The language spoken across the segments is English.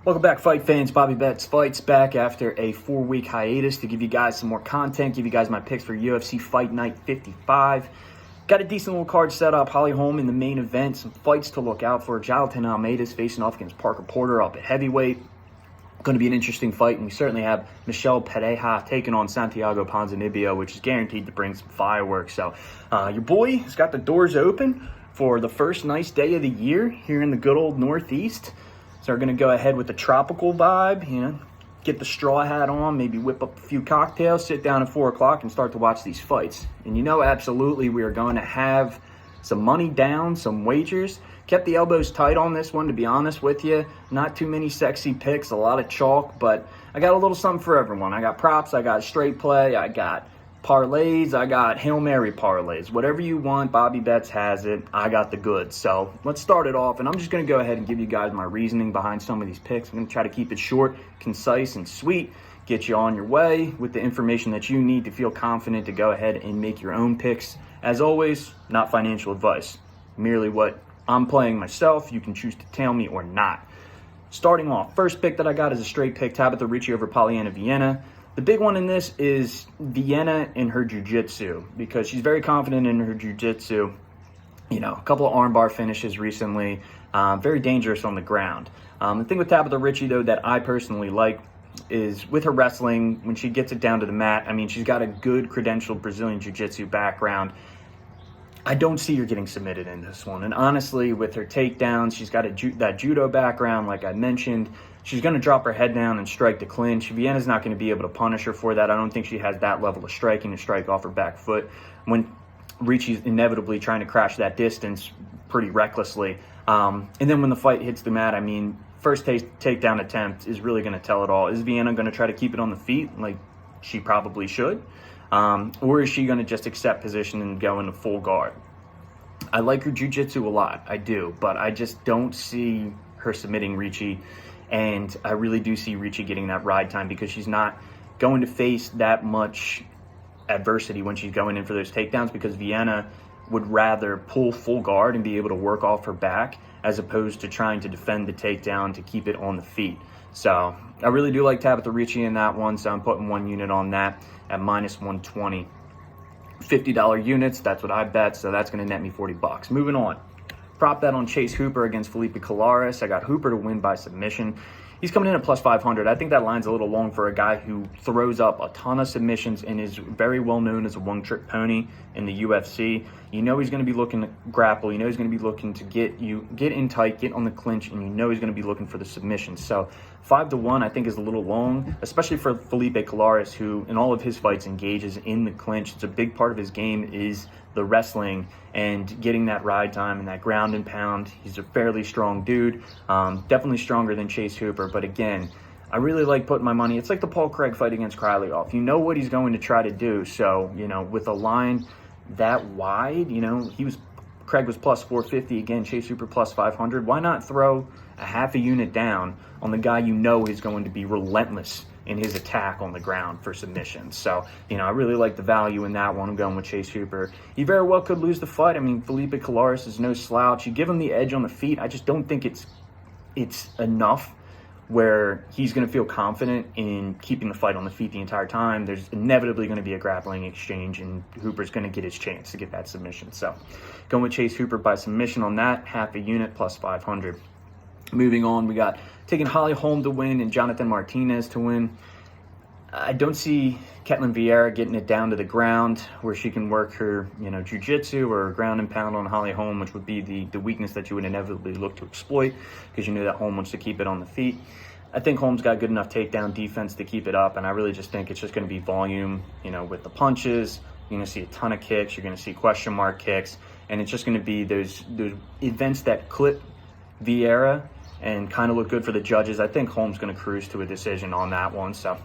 Welcome back, fight fans. Bobby Betts Fights back after a 4-week hiatus to give you guys some more content, give you guys my picks for UFC Fight Night 55. Got a decent little card set up. Holm in the main event. Some fights to look out for. Jonathan Almeida's facing off against Parker Porter up at heavyweight. Going to be an interesting fight, and we certainly have Michel Pereira taking on Santiago Ponzinibbio, which is guaranteed to bring some fireworks. So your boy has got the doors open for the first nice day of the year here in the good old Northeast. So we're going to go ahead with the tropical vibe, get the straw hat on, maybe whip up a few cocktails, sit down at 4 o'clock and start to watch these fights. And absolutely we are going to have some money down, some wagers. Kept the elbows tight on this one, to be honest with you. Not too many sexy picks, a lot of chalk, but I got a little something for everyone. I got props, I got straight play, I got parlays, I got Hail Mary parlays. Whatever you want, Bobby Betts has it. I got the goods. So let's start it off, and I'm just going to go ahead and give you guys my reasoning behind some of these picks. I'm going to try to keep it short, concise, and sweet. Get you on your way with the information that you need to feel confident to go ahead and make your own picks. As always, not financial advice. Merely what I'm playing myself. You can choose to tail me or not. Starting off, first pick that I got is a straight pick, Tabitha Ricci over Polyana Vieira. The big one in this is Vieira in her jiu-jitsu, because she's very confident in her jiu-jitsu. A couple of armbar finishes recently, very dangerous on the ground. The thing with Tabitha Ricci, though, that I personally like is with her wrestling, when she gets it down to the mat, she's got a good credentialed Brazilian jiu-jitsu background. I don't see her getting submitted in this one. And honestly, with her takedowns, she's got that judo background, like I mentioned. She's going to drop her head down and strike the clinch. Vienna's not going to be able to punish her for that. I don't think she has that level of striking to strike off her back foot when Ricci's inevitably trying to crash that distance pretty recklessly. And then when the fight hits the mat, first takedown attempt is really going to tell it all. Is Vieira going to try to keep it on the feet like she probably should? Or is she going to just accept position and go into full guard? I like her jiu-jitsu a lot, I do, but I just don't see her submitting Ricci, and I really do see Ricci getting that ride time because she's not going to face that much adversity when she's going in for those takedowns, because Vieira would rather pull full guard and be able to work off her back as opposed to trying to defend the takedown to keep it on the feet. So I really do like Tabitha Ricci in that one, so I'm putting one unit on that at minus 120. $50 units, that's what I bet, so that's going to net me $40. Moving on. Prop that on Chase Hooper against Felipe Colares. I got Hooper to win by submission. He's coming in at plus 500. I think that line's a little long for a guy who throws up a ton of submissions and is very well known as a one-trick pony in the UFC. He's going to be looking to grapple. He's going to be looking to get in tight, get on the clinch, and he's going to be looking for the submission. So 5-1 I think is a little long, especially for Felipe Colares, who in all of his fights engages in the clinch. It's a big part of his game is the wrestling and getting that ride time and that ground and pound. He's a fairly strong dude, definitely stronger than Chase Hooper, but again, I really like putting my money. It's like the Paul Craig fight against Krylov. You know what he's going to try to do. So, with a line that wide, Craig was plus 450. Again, Chase Hooper plus 500. Why not throw a half a unit down on the guy is going to be relentless in his attack on the ground for submissions? So, I really like the value in that one. I'm going with Chase Hooper. He very well could lose the fight. Felipe Colares is no slouch. You give him the edge on the feet. I just don't think it's enough where he's going to feel confident in keeping the fight on the feet the entire time. There's inevitably going to be a grappling exchange, and Hooper's going to get his chance to get that submission. So going with Chase Hooper by submission on that, half a unit plus 500. Moving on, we got taking Holm to win and Jonathan Martinez to win. I don't see Ketlen Vieira getting it down to the ground where she can work her, jiu-jitsu or ground and pound on Holm, which would be the weakness that you would inevitably look to exploit, because that Holm wants to keep it on the feet. I think Holm's got good enough takedown defense to keep it up, and I really just think it's just going to be volume, with the punches. You're going to see a ton of kicks. You're going to see question mark kicks, and it's just going to be those events that clip Vieira and kind of look good for the judges. I think Holm's going to cruise to a decision on that one, so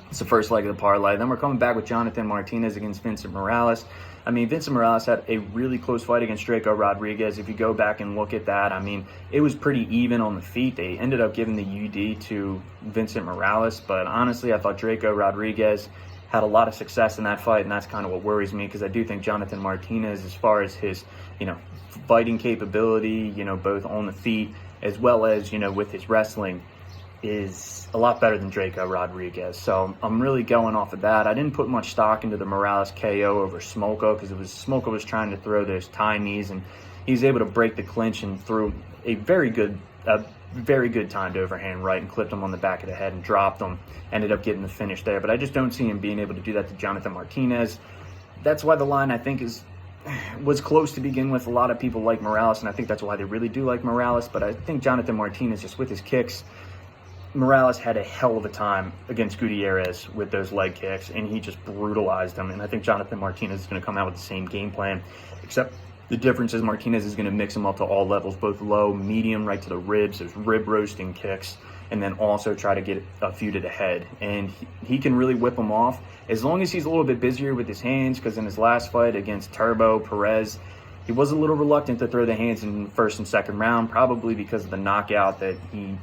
it's the first leg of the parlay. Then we're coming back with Jonathan Martinez against Vincent Morales. Vincent Morales had a really close fight against Draco Rodriguez. If you go back and look at that, it was pretty even on the feet. They ended up giving the UD to Vincent Morales, but honestly, I thought Draco Rodriguez had a lot of success in that fight, and that's kind of what worries me, because I do think Jonathan Martinez, as far as his, fighting capability, both on the feet as well as, with his wrestling, is a lot better than Draco Rodriguez. So I'm really going off of that. I didn't put much stock into the Morales KO over Smolka because Smolka was trying to throw those tie knees, and he's able to break the clinch and threw a very good timed overhand right and clipped him on the back of the head and dropped him. Ended up getting the finish there. But I just don't see him being able to do that to Jonathan Martinez. That's why the line, I think, was close to begin with. A lot of people like Morales, and I think that's why they really do like Morales. But I think Jonathan Martinez, just with his kicks, Morales had a hell of a time against Gutierrez with those leg kicks, and he just brutalized him. And I think Jonathan Martinez is going to come out with the same game plan, except the difference is Martinez is going to mix him up to all levels, both low, medium, right to the ribs, those rib roasting kicks, and then also try to get a few to the head. And he can really whip him off as long as he's a little bit busier with his hands, because in his last fight against Turbo Perez, he was a little reluctant to throw the hands in the first and second round, probably because of the knockout that he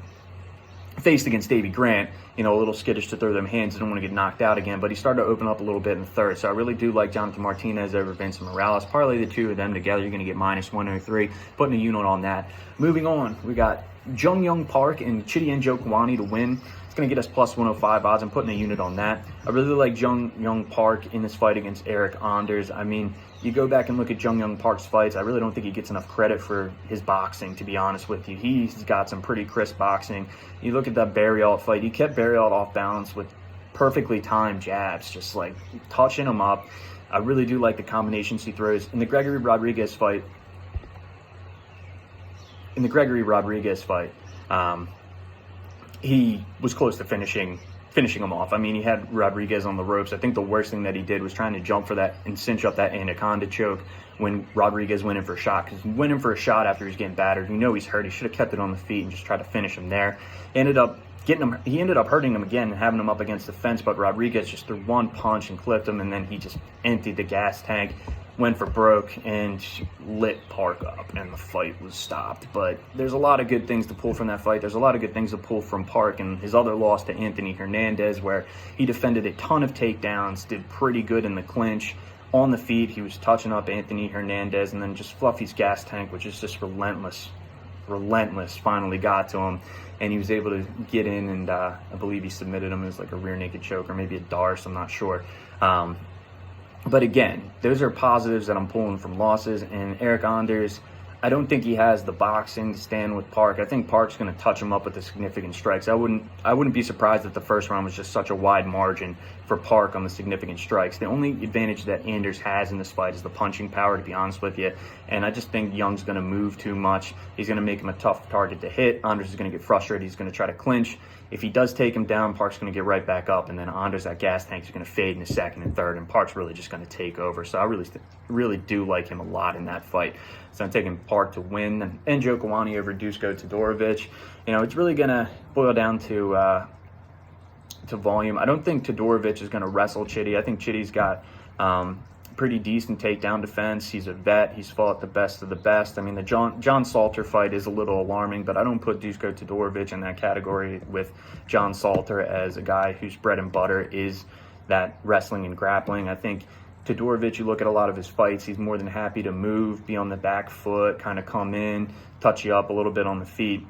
faced against Davey Grant. A little skittish to throw them hands, didn't want to get knocked out again, but he started to open up a little bit in the third. So I really do like Jonathan Martinez over Vincent Morales. Parlay the two of them together, you're going to get -103, putting a unit on that. Moving on, we got Jung Young Park and Chidi Njokuani to win. It's going to get us +105 odds. I'm putting a unit on that. I really like Jung Young Park in this fight against Eric Anders. I mean, you go back and look at Jung Young Park's fights, I really don't think he gets enough credit for his boxing, to be honest with you. He's got some pretty crisp boxing. You look at that Barrialt fight, he kept Barrialt off balance with perfectly timed jabs, just like touching him up. I really do like the combinations he throws. In the Gregory Rodriguez fight, he was close to finishing him off. I mean, he had Rodriguez on the ropes. I think the worst thing that he did was trying to jump for that and cinch up that anaconda choke when Rodriguez went in for a shot, because he went in for a shot after he was getting battered. He's hurt. He should have kept it on the feet and just tried to finish him there. He ended up hurting him again and having him up against the fence, but Rodriguez just threw one punch and clipped him, and then he just emptied the gas tank, went for broke, and lit Park up, and the fight was stopped. But there's a lot of good things to pull from that fight. There's a lot of good things to pull from Park and his other loss to Anthony Hernandez, where he defended a ton of takedowns, did pretty good in the clinch. On the feet, he was touching up Anthony Hernandez, and then just Fluffy's gas tank, which is just relentless, finally got to him. And he was able to get in, and I believe he submitted him as like a rear naked choke or maybe a Darce, I'm not sure. But again, those are positives that I'm pulling from losses. And Eric Anders, I don't think he has the boxing to stand with Park. I think Park's going to touch him up with the significant strikes. I wouldn't be surprised if the first round was just such a wide margin for Park on the significant strikes. The only advantage that Anders has in this fight is the punching power, to be honest with you. And I just think Young's going to move too much. He's going to make him a tough target to hit. Anders is going to get frustrated. He's going to try to clinch. If he does take him down, Park's going to get right back up, and then Anders, that gas tank, is going to fade in the second and third, and Park's really just going to take over. So I really do like him a lot in that fight. So I'm taking Park to win, and Njokuani over Dusko Todorovic. It's really going to boil down to volume. I don't think Todorovic is going to wrestle Chidi. I think Chidi's got pretty decent takedown defense. He's a vet. He's fought the best of the best. I mean, the John Salter fight is a little alarming, but I don't put Dusko Todorovic in that category with John Salter as a guy whose bread and butter is that wrestling and grappling. I think Todorovic, you look at a lot of his fights, he's more than happy to move, be on the back foot, kind of come in, touch you up a little bit on the feet.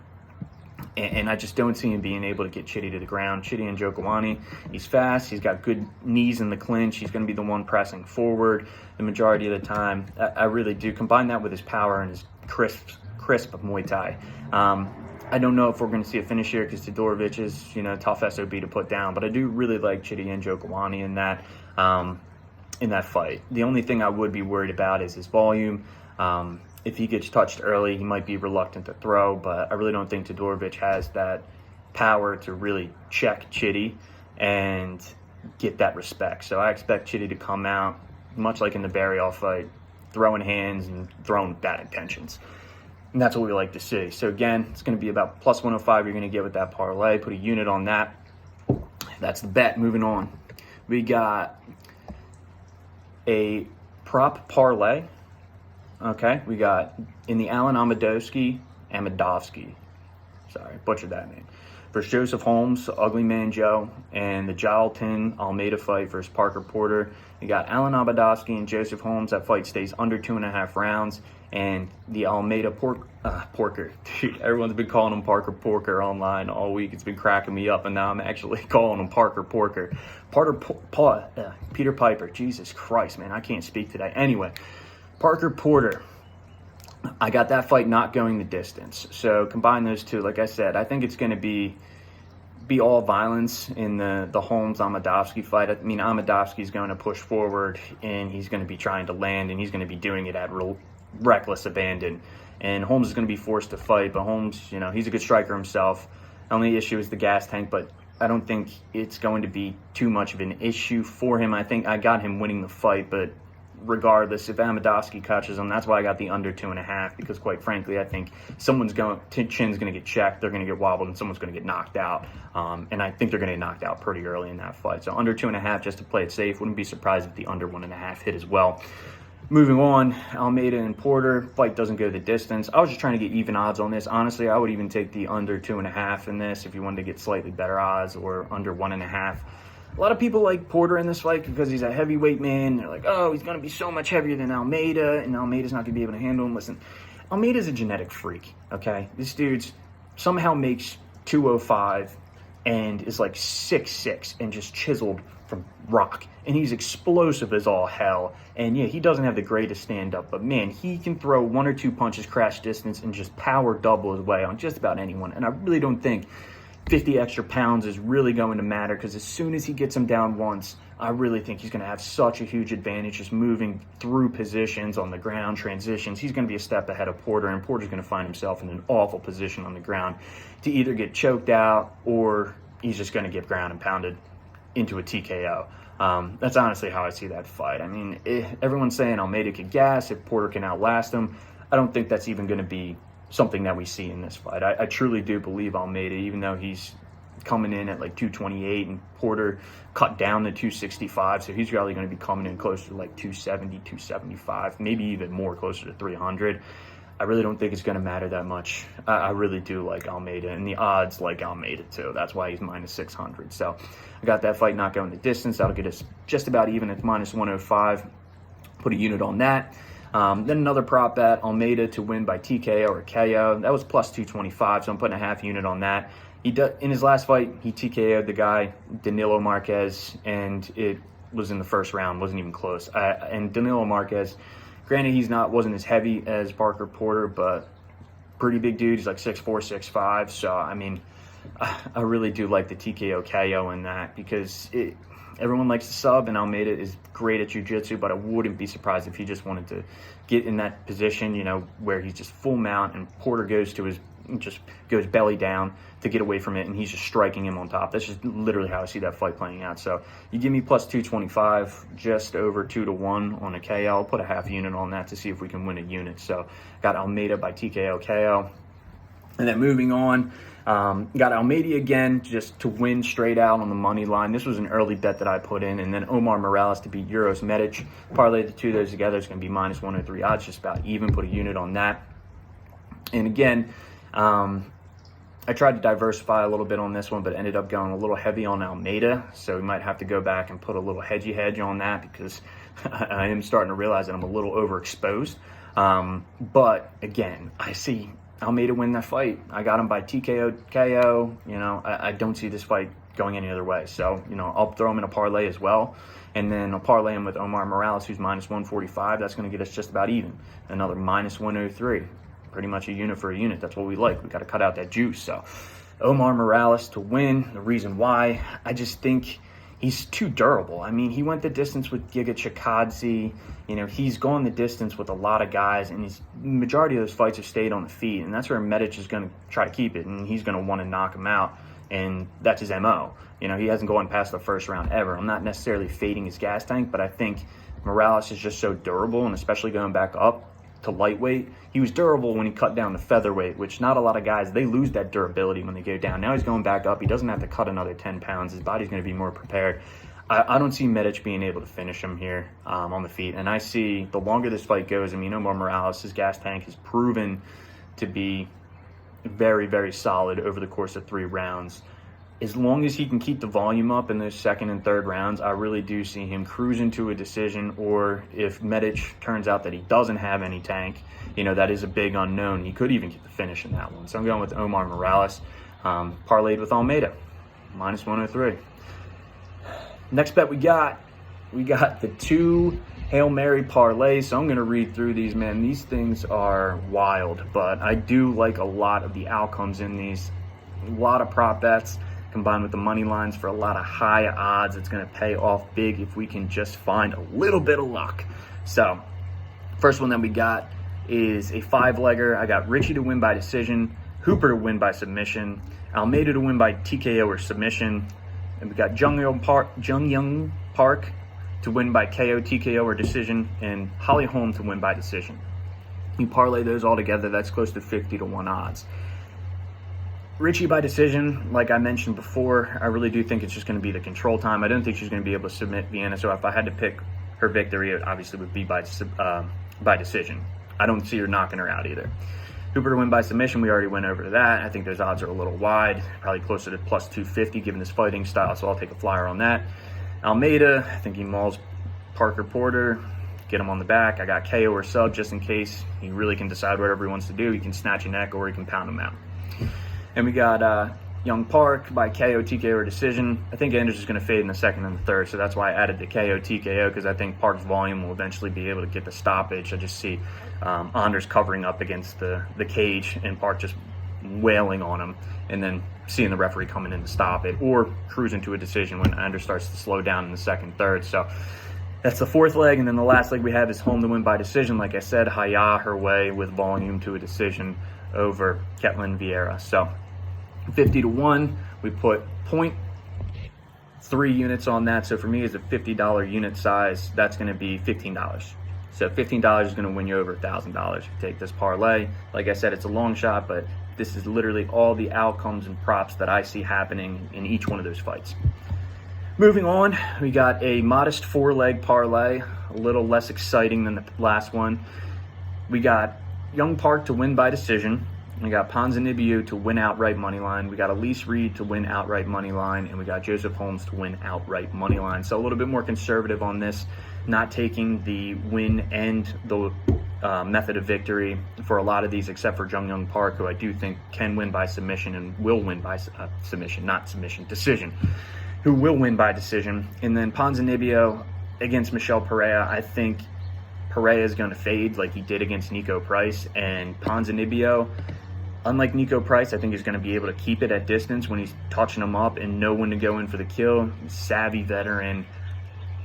And I just don't see him being able to get Chidi to the ground. Chidi Njokuani, he's fast. He's got good knees in the clinch. He's going to be the one pressing forward the majority of the time. I really do. Combine that with his power and his crisp Muay Thai. I don't know if we're going to see a finish here because Todorovic is, tough SOB to put down. But I do really like Chidi Njokuani in that fight. The only thing I would be worried about is his volume. If he gets touched early, he might be reluctant to throw, but I really don't think Todorovic has that power to really check Chidi and get that respect. So I expect Chidi to come out, much like in the Barrial fight, throwing hands and throwing bad intentions. And that's what we like to see. So again, it's going to be about +105 you're going to get with that parlay. Put a unit on that. That's the bet. Moving on. We got a prop parlay. Okay, we got in the Alan Amedovski, Sorry, butchered that name. Versus Joseph Holmes, Ugly Man Joe, and the Jalton Almeida fight versus Parker Porter. You got Alan Abadowski and Joseph Holmes. That fight stays under 2.5 rounds. And the Almeida Porker. Dude, everyone's been calling him Parker Porker online all week. It's been cracking me up, and now I'm actually calling him Parker Porker. Peter Piper. Jesus Christ, man, I can't speak today. Anyway, Parker Porter. I got that fight not going the distance. So combine those two, like I said, I think it's going to be all violence in the Holmes-Amadovsky fight. I mean, Amadovsky's going to push forward, and he's going to be trying to land, and he's going to be doing it at reckless abandon. And Holmes is going to be forced to fight, but Holmes, he's a good striker himself. The only issue is the gas tank, but I don't think it's going to be too much of an issue for him. I think I got him winning the fight, but regardless, if Amadovsky catches him, that's why I got the under 2.5, because quite frankly, I think chin's going to get checked, they're going to get wobbled, and someone's going to get knocked out. And I think they're going to get knocked out pretty early in that fight. So under 2.5, just to play it safe. Wouldn't be surprised if the under 1.5 hit as well. Moving on, Almeida and Porter, fight doesn't go the distance. I was just trying to get even odds on this. Honestly, I would even take the under 2.5 in this if you wanted to get slightly better odds, or under 1.5. A lot of people like Porter in this fight because he's a heavyweight man. They're like, oh, he's going to be so much heavier than Almeida, and Almeida's not going to be able to handle him. Listen, Almeida's a genetic freak, okay? This dude's somehow makes 205 and is like 6'6" and just chiseled from rock. And he's explosive as all hell. And yeah, he doesn't have the greatest stand-up, but man, he can throw 1 or 2 punches crash distance and just power double his way on just about anyone. And I really don't think 50 extra pounds is really going to matter, because as soon as he gets him down once, I really think he's going to have such a huge advantage just moving through positions on the ground, transitions. He's going to be a step ahead of Porter, and Porter's going to find himself in an awful position on the ground to either get choked out or he's just going to get ground and pounded into a TKO. That's honestly how I see that fight. I mean, everyone's saying Almeida could gas if Porter can outlast him. I don't think that's even going to be something that we see in this fight. I truly do believe Almeida, even though he's coming in at like 228 and Porter cut down to 265, so he's really going to be coming in closer to like 270, 275, maybe even more, closer to 300. I really don't think it's going to matter that much. I really do like Almeida, and the odds like Almeida too. That's why he's minus 600. So I got that fight not going the distance. That'll get us just about even at minus 105. Put a unit on that. Then another prop bet, Almeida to win by TKO or KO. That was plus 225, so I'm putting a half unit on that. In his last fight, he TKO'd the guy, Danilo Marquez, and it was in the first round, wasn't even close. And Danilo Marquez, granted, wasn't as heavy as Parker Porter, but pretty big dude. He's like 6'4", 6'5". So, I mean, I really do like the TKO KO in that, because everyone likes to sub, and Almeida is great at jiu-jitsu, but I wouldn't be surprised if he just wanted to get in that position, where he's just full mount and Porter goes belly down to get away from it, and he's just striking him on top. That's just literally how I see that fight playing out. So you give me plus 225, just over 2-1 on a KO. I'll put a half unit on that to see if we can win a unit. So got Almeida by TKO KO. And then moving on, got Almeida again just to win straight out on the money line. This was an early bet that I put in. And then Omar Morales to beat Euros Medic. Parlay the two of those together. It's going to be minus 103 odds, just about even. Put a unit on that. And again, I tried to diversify a little bit on this one, but ended up going a little heavy on Almeida. So we might have to go back and put a little hedge on that, because I am starting to realize that I'm a little overexposed. But again, I see Almeida win that fight. I got him by TKO, KO. I don't see this fight going any other way. So, I'll throw him in a parlay as well. And then I'll parlay him with Omar Morales, who's minus 145. That's going to get us just about even. Another minus 103. Pretty much a unit for a unit. That's what we like. We got to cut out that juice. So Omar Morales to win. The reason why, I just think he's too durable. I mean, he went the distance with Giga Chikadze. He's gone the distance with a lot of guys, and his majority of those fights have stayed on the feet, and that's where Medic is going to try to keep it, and he's going to want to knock him out, and that's his MO. He hasn't gone past the first round ever. I'm not necessarily fading his gas tank, but I think Morales is just so durable, and especially going back up to lightweight. He was durable when he cut down to featherweight, which not a lot of guys, they lose that durability when they go down. Now he's going back up. He doesn't have to cut another 10 pounds. His body's going to be more prepared. I don't see Medic being able to finish him here on the feet. And I see the longer this fight goes, Omar Morales, his gas tank has proven to be very, very solid over the course of 3 rounds. As long as he can keep the volume up in those second and third rounds, I really do see him cruising to a decision. Or if Medic turns out that he doesn't have any tank, that is a big unknown. He could even get the finish in that one. So I'm going with Omar Morales, parlayed with Almeida, minus 103. Next bet we got the 2 Hail Mary parlays. So I'm going to read through these, man. These things are wild, but I do like a lot of the outcomes in these. A lot of prop bets combined with the money lines for a lot of high odds. It's going to pay off big if we can just find a little bit of luck. So first one that we got is a 5-legger. I got Richie to win by decision, Hooper to win by submission, Almeida to win by TKO or submission, and we got Jung Young Park to win by KO, TKO, or decision, and Holly Holm to win by decision. You parlay those all together, that's close to 50-1 odds. Richie by decision, like I mentioned before, I really do think it's just going to be the control time. I don't think she's going to be able to submit Vieira, so if I had to pick her victory, it obviously would be by decision. I don't see her knocking her out either. Hooper to win by submission, we already went over that. I think those odds are a little wide, probably closer to plus 250 given his fighting style, so I'll take a flyer on that. Almeida, I think he mauls Parker Porter, get him on the back. I got KO or sub just in case he really can decide whatever he wants to do. He can snatch a neck or he can pound him out. And we got Young Park by KO, TKO, or decision. I think Anders is going to fade in the second and the third, so that's why I added the KO, TKO, because I think Park's volume will eventually be able to get the stoppage. I just see Anders covering up against the cage and Park just wailing on him, and then seeing the referee coming in to stop it, or cruising to a decision when Anders starts to slow down in the second, third. So that's the 4th leg, and then the last leg we have is Holm to win by decision. Like I said, Haya her way with volume to a decision over Ketlin Vieira. So 50-1, we put 0.3 units on that. So for me, as a $50 unit size, that's going to be $15. So $15 is going to win you over $1,000 if you take this parlay. Like I said, it's a long shot, but this is literally all the outcomes and props that I see happening in each one of those fights. Moving on, we got a modest 4-leg parlay, a little less exciting than the last one. We got Young Park to win by decision. We got Ponzinibbio to win outright money line. We got Elise Reed to win outright money line, and we got Joseph Holmes to win outright money line. So a little bit more conservative on this, not taking the win and the method of victory for a lot of these, except for Jung Young Park, who I do think can win by submission and will win by decision, who will win by decision. And then Ponzinibbio against Michelle Pereira, I think Pereira is going to fade like he did against Nico Price, and Ponzinibbio, unlike Nico Price, I think he's going to be able to keep it at distance when he's touching him up and know when to go in for the kill. Savvy veteran.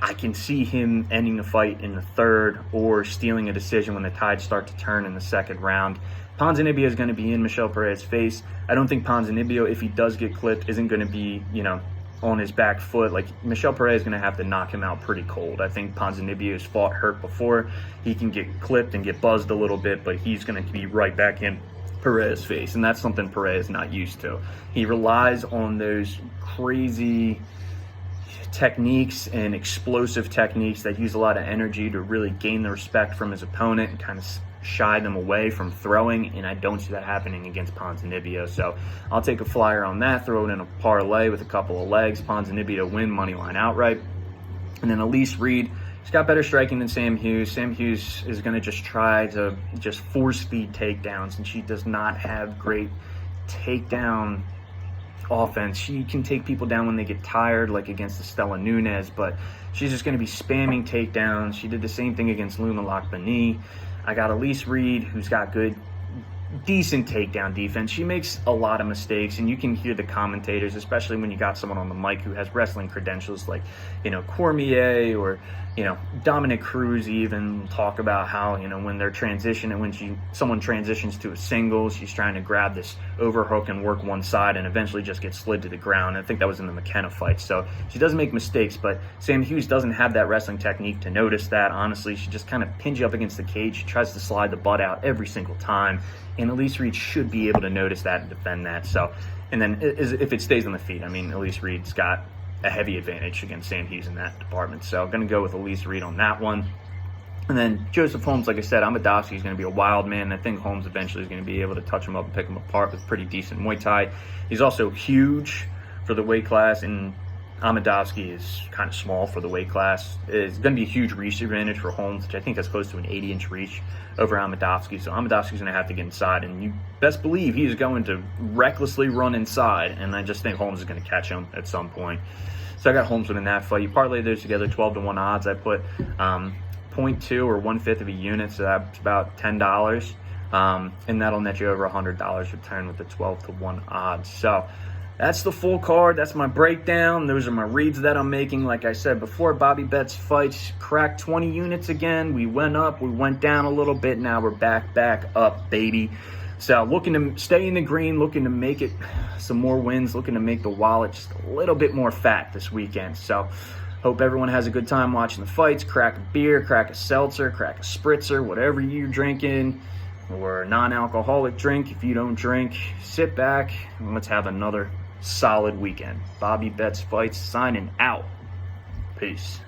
I can see him ending the fight in the 3rd or stealing a decision when the tides start to turn in the 2nd round. Ponzinibbio is going to be in Michelle Pereira's face. I don't think Ponzinibbio, if he does get clipped, isn't going to be, on his back foot. Like, Michelle Pereira is going to have to knock him out pretty cold. I think Ponzinibbio has fought hurt before. He can get clipped and get buzzed a little bit, but he's going to be right back in Pereira's face, and that's something Pereira is not used to. He relies on those crazy techniques and explosive techniques that use a lot of energy to really gain the respect from his opponent and kind of shy them away from throwing, and I don't see that happening against Ponzinibbio. So I'll take a flyer on that, throw it in a parlay with a couple of legs. Ponzinibbio win money line outright. And then Elise Reed, she's got better striking than Sam Hughes. Sam Hughes is going to just try to just force feed takedowns, and she does not have great takedown offense. She can take people down when they get tired, like against Estela Nunes, but she's just going to be spamming takedowns. She did the same thing against Luna Lockbani. I got Elise Reed, who's got decent takedown defense. She makes a lot of mistakes, and you can hear the commentators, especially when you got someone on the mic who has wrestling credentials like, Cormier or, Dominic Cruz even talk about how, when they're transitioning, when someone transitions to a single, she's trying to grab this overhook and work one side and eventually just get slid to the ground. I think that was in the McKenna fight. So she does make mistakes, but Sam Hughes doesn't have that wrestling technique to notice that. Honestly, she just kind of pins you up against the cage. She tries to slide the butt out every single time. And Elise Reed should be able to notice that and defend that. So, and then if it stays on the feet, Elise Reed's got a heavy advantage against Sam Hughes in that department. So I'm going to go with Elise Reed on that one. And then Joseph Holmes, like I said, Amadovsky is going to be a wild man. I think Holmes eventually is going to be able to touch him up and pick him apart with pretty decent Muay Thai. He's also huge for the weight class, and Amadovsky is kind of small for the weight class. It's going to be a huge reach advantage for Holmes, which I think that's close to an 80-inch reach over Amadovsky. So Amadovsky's going to have to get inside, and you best believe he's going to recklessly run inside, and I just think Holmes is going to catch him at some point. So I got Holmes winning that fight. You parlay those together, 12-1 odds. I put 0.2 or 1/5 of a unit, so that's about $10. And that'll net you over $100 return with the 12-1 odds. So that's the full card. That's my breakdown. Those are my reads that I'm making. Like I said before, Bobby Betts fights cracked 20 units again. We went up, we went down a little bit. Now we're back up, baby. So looking to stay in the green, looking to make it some more wins, looking to make the wallet just a little bit more fat this weekend. So hope everyone has a good time watching the fights. Crack a beer, crack a seltzer, crack a spritzer, whatever you're drinking, or a non-alcoholic drink. If you don't drink, sit back and let's have another solid weekend. Bobby Betts Fights signing out. Peace.